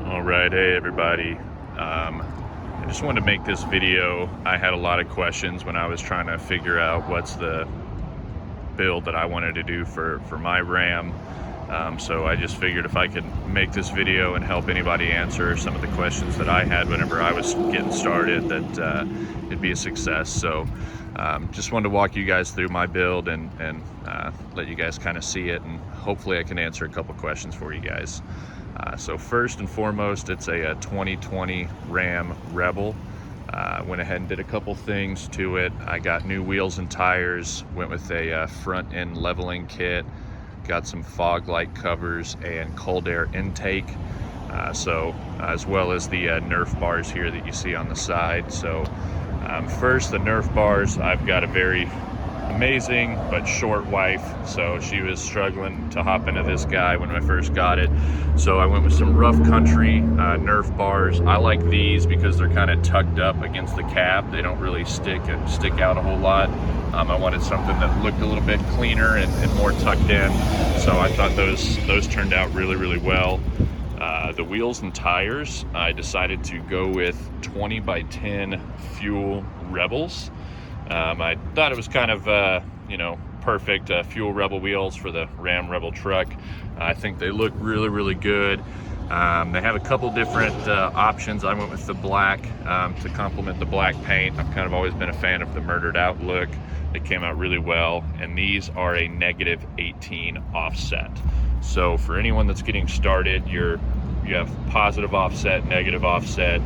All right, hey everybody. I just wanted to make this video. I had a lot of questions when I was trying to figure out what's the build that I wanted to do for my Ram. So I just figured if I could make this video and help anybody answer some of the questions that I had whenever I was getting started, that it'd be a success. So just wanted to walk you guys through my build and let you guys kind of see it, and hopefully I can answer a couple questions for you guys. So first and foremost, it's a 2020 Ram Rebel. Went ahead and did a couple things to it. I got new wheels and tires, went with a front end leveling kit, got some fog light covers and cold air intake, as well as the Nerf bars here that you see on the side. So first, the Nerf bars. I've got a very amazing but short wife, so she was struggling to hop into this guy when I first got it. So I went with some rough country Nerf bars. I like these because they're kind of tucked up against the cab. They don't really stick out a whole lot. I wanted something that looked a little bit cleaner and more tucked in, so I thought those turned out really well. The wheels and tires, I decided to go with 20x10 Fuel Rebels. I thought it was kind of, perfect Fuel Rebel wheels for the Ram Rebel truck. I think they look really good. They have a couple different options. I went with the black to complement the black paint. I've kind of always been a fan of the murdered out look. They came out really well, and these are a -18 offset. So for anyone that's getting started, you have positive offset, negative offset.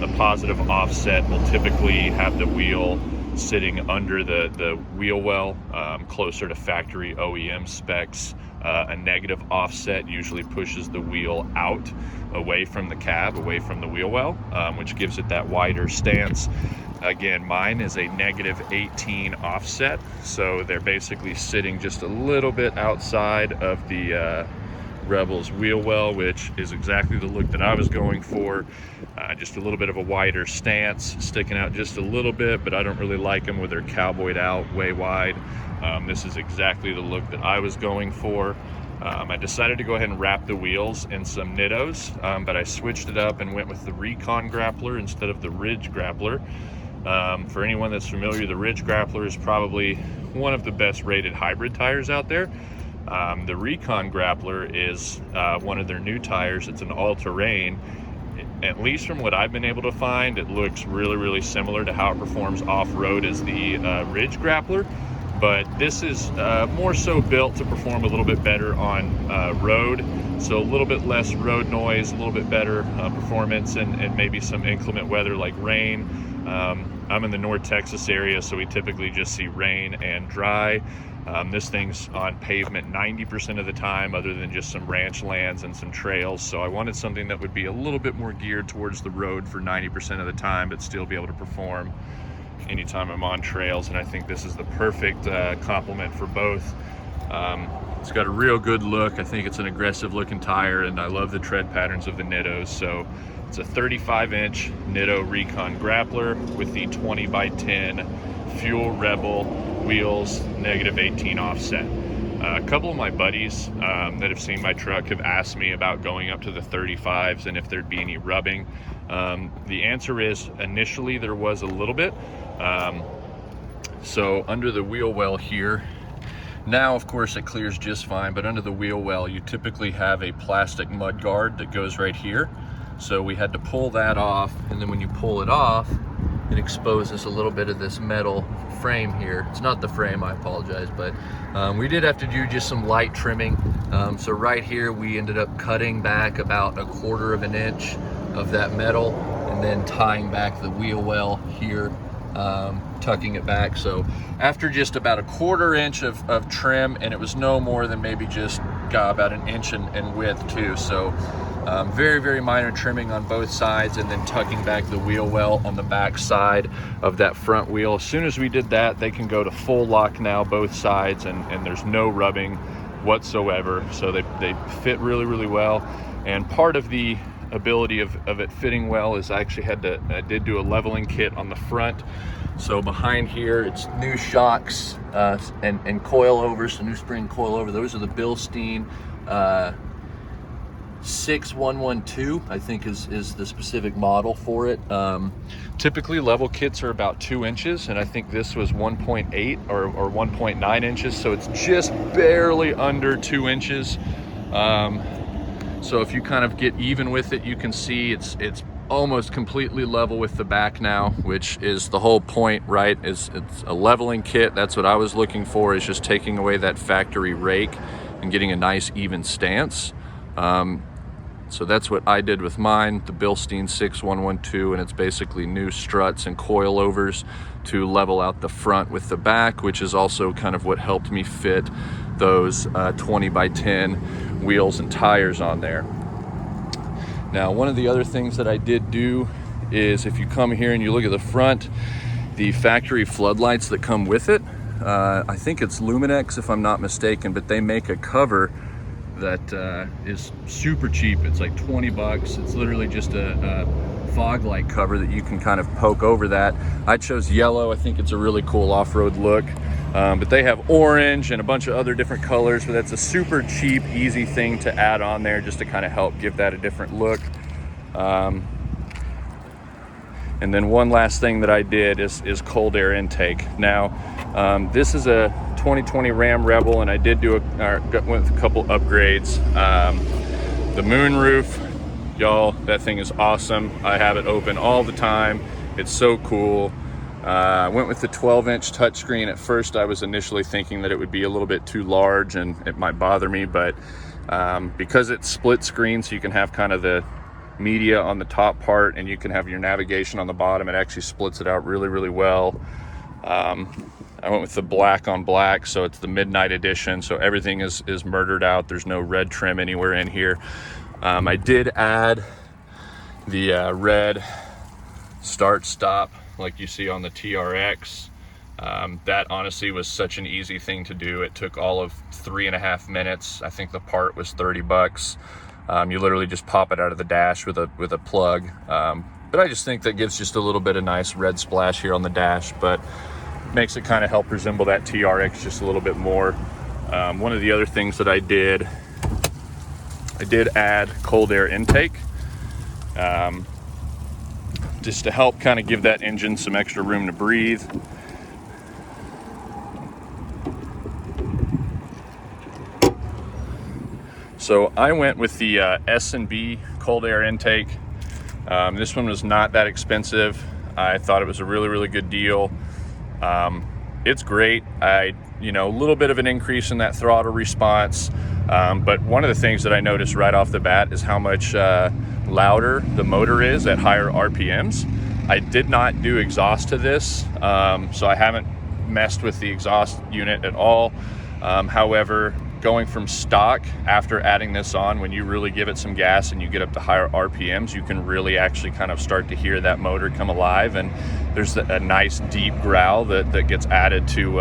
The positive offset will typically have the wheel sitting under the wheel well, closer to factory OEM specs. A negative offset usually pushes the wheel out, away from the cab, away from the wheel well, which gives it that wider stance. Again, mine is a -18 offset, so they're basically sitting just a little bit outside of the Rebel's wheel well, which is exactly the look that I was going for. Just a little bit of a wider stance, sticking out just a little bit, but I don't really like them with their cowboyed out way wide. This is exactly the look that I was going for. I decided to go ahead and wrap the wheels in some Nittos, but I switched it up and went with the Recon Grappler instead of the Ridge Grappler. For anyone that's familiar, the Ridge Grappler is probably one of the best rated hybrid tires out there. The Recon Grappler is one of their new tires. It's an all-terrain. At least from what I've been able to find, it looks really similar to how it performs off-road as the Ridge Grappler, but this is more so built to perform a little bit better on road, so a little bit less road noise, a little bit better performance, and maybe some inclement weather like rain. I'm in the North Texas area, so we typically just see rain and dry. This thing's on pavement 90% of the time, other than just some ranch lands and some trails. So I wanted something that would be a little bit more geared towards the road for 90% of the time, but still be able to perform anytime I'm on trails. And I think this is the perfect complement for both. It's got a real good look. I think it's an aggressive looking tire, and I love the tread patterns of the Nittos. So it's a 35-inch Nitto Recon Grappler with the 20x10 Fuel Rebel wheels, -18 offset. A couple of my buddies that have seen my truck have asked me about going up to the 35s and if there'd be any rubbing. The answer is initially there was a little bit. So under the wheel well here, now of course it clears just fine, but under the wheel well you typically have a plastic mud guard that goes right here. So we had to pull that off, and then when you pull it off, it exposes a little bit of this metal frame here. It's not the frame, I apologize, but we did have to do just some light trimming. So right here we ended up cutting back about 1/4 of an inch of that metal, and then tying back the wheel well here, tucking it back. So after just about 1/4 inch of trim, and it was no more than maybe just about an inch in width too. So very minor trimming on both sides, and then tucking back the wheel well on the back side of that front wheel. As soon as we did that, they can go to full lock now, both sides, and there's no rubbing whatsoever. So they fit really well. And part of the ability of it fitting well is I actually I did do a leveling kit on the front. So behind here, it's new shocks and coil over, so new spring coil over. Those are the Bilstein 6112, I think is the specific model for it. Typically level kits are about 2 inches, and I think this was 1.8 or 1.9 inches, so it's just barely under 2 inches. So if you kind of get even with it, you can see it's almost completely level with the back now, which is the whole point, right? It's a leveling kit. That's what I was looking for, is just taking away that factory rake and getting a nice even stance. So that's what I did with mine, the Bilstein 6112, and it's basically new struts and coilovers to level out the front with the back, which is also kind of what helped me fit those 20 by 10 wheels and tires on there. Now, one of the other things that I did do is, if you come here and you look at the front, the factory floodlights that come with it, I think it's Lamin-x if I'm not mistaken, but they make a cover that is super cheap. It's like 20 bucks. It's literally just a fog light cover that you can kind of poke over that. I chose yellow. I think it's a really cool off-road look, but they have orange and a bunch of other different colors, but that's a super cheap, easy thing to add on there just to kind of help give that a different look. And then one last thing that I did is cold air intake. Now, this is a 2020 Ram Rebel, and I did do went with a couple upgrades. The moon roof, y'all, that thing is awesome. I have it open all the time. It's so cool. I went with the 12-inch touchscreen. At first, I was initially thinking that it would be a little bit too large and it might bother me, but because it's split screen, so you can have kind of the media on the top part and you can have your navigation on the bottom, it actually splits it out really, really well. I went with the black on black, so it's the midnight edition, so everything is murdered out. There's no red trim anywhere in here. I did add the red start stop like you see on the TRX. That honestly was such an easy thing to do. It took all of 3.5 minutes. I think the part was 30 bucks. You literally just pop it out of the dash with a plug. But I just think that gives just a little bit of nice red splash here on the dash, but makes it kind of help resemble that TRX just a little bit more. One of the other things that I did add cold air intake, just to help kind of give that engine some extra room to breathe. So I went with the S&B Cold Air Intake. This one was not that expensive. I thought it was a really, really good deal. It's great. A little bit of an increase in that throttle response. But one of the things that I noticed right off the bat is how much louder the motor is at higher RPMs. I did not do exhaust to this, so I haven't messed with the exhaust unit at all. However, going from stock, after adding this on, when you really give it some gas and you get up to higher RPMs, you can really actually kind of start to hear that motor come alive, and there's a nice deep growl that gets added to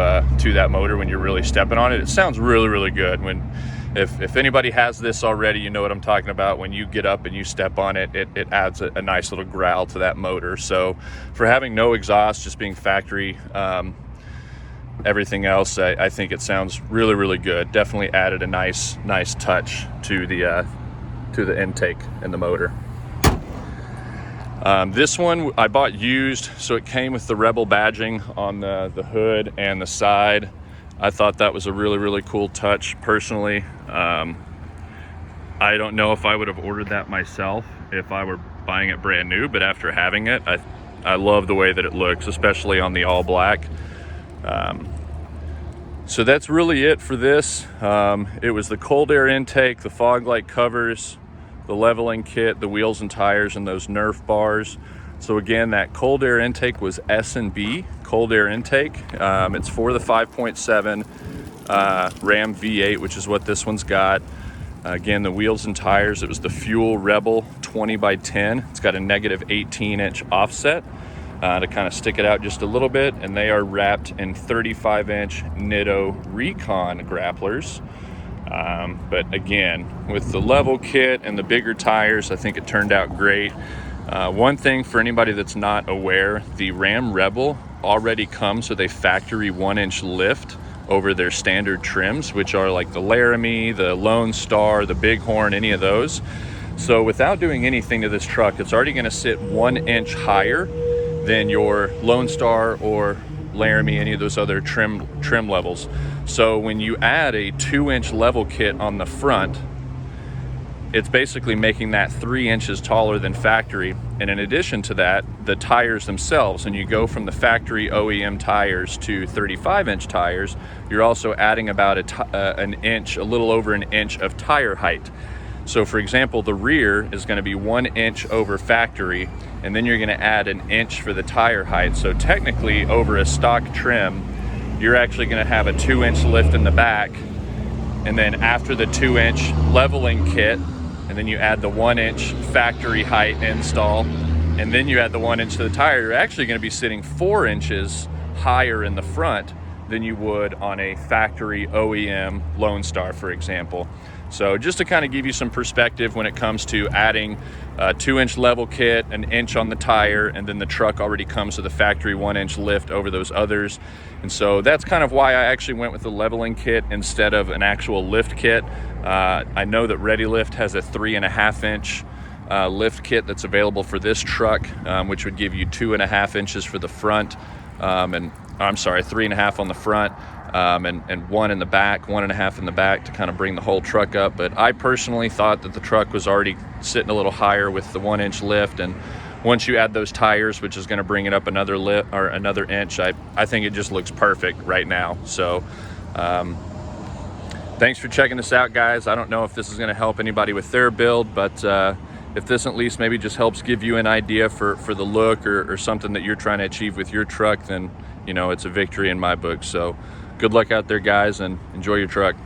that motor when you're really stepping on it. It sounds really, really good. If anybody has this already, you know what I'm talking about. When you get up and you step on it, it adds a nice little growl to that motor. So for having no exhaust, just being factory, everything else, I think it sounds really, really good. Definitely added a nice touch to the intake and the motor. This one I bought used, so it came with the Rebel badging on the hood and the side. I thought that was a really, really cool touch personally. I don't know if I would have ordered that myself if I were buying it brand new, but after having it, I love the way that it looks, especially on the all black. So that's really it for this. It was the cold air intake, the fog light covers, the leveling kit, the wheels and tires, and those Nerf bars. So again, that cold air intake was S&B Cold Air Intake. It's for the 5.7 Ram V8, which is what this one's got. Again, the wheels and tires, it was the Fuel Rebel 20 by 10. It's got a negative 18-inch offset to kind of stick it out just a little bit, and they are wrapped in 35-inch Nitto Recon Grapplers. But again, with the level kit and the bigger tires, I think it turned out great. One thing for anybody that's not aware, the Ram Rebel already comes with a factory 1-inch lift over their standard trims, which are like the Laramie, the Lone Star, the Bighorn, any of those. So without doing anything to this truck, it's already going to sit 1 inch higher than your Lone Star or Laramie, any of those other trim levels. So when you add a 2-inch level kit on the front, it's basically making that 3 inches taller than factory. And in addition to that, the tires themselves, and you go from the factory OEM tires to 35-inch tires, you're also adding about an inch, a little over an inch of tire height. So for example, the rear is going to be 1 inch over factory, and then you're going to add an inch for the tire height. So technically, over a stock trim, you're actually going to have a 2-inch lift in the back, and then after the 2-inch leveling kit, and then you add the 1-inch factory height install, and then you add the 1 inch to the tire, you're actually going to be sitting 4 inches higher in the front than you would on a factory OEM Lone Star, for example. So just to kind of give you some perspective when it comes to adding a 2-inch level kit, an inch on the tire, and then the truck already comes with a factory 1-inch lift over those others. And so that's kind of why I actually went with the leveling kit instead of an actual lift kit. I know that Ready Lift has a 3.5-inch lift kit that's available for this truck, which would give you 2.5 inches for the front, and I'm sorry, 3.5 on the front, and 1 in the back, 1.5 in the back to kind of bring the whole truck up. But I personally thought that the truck was already sitting a little higher with the 1-inch lift, and once you add those tires, which is going to bring it up another lift or another inch, I think it just looks perfect right now. So thanks for checking this out, guys. I don't know if this is going to help anybody with their build, but if this at least maybe just helps give you an idea for the look or something that you're trying to achieve with your truck, then, you know, it's a victory in my book. So good luck out there, guys, and enjoy your truck.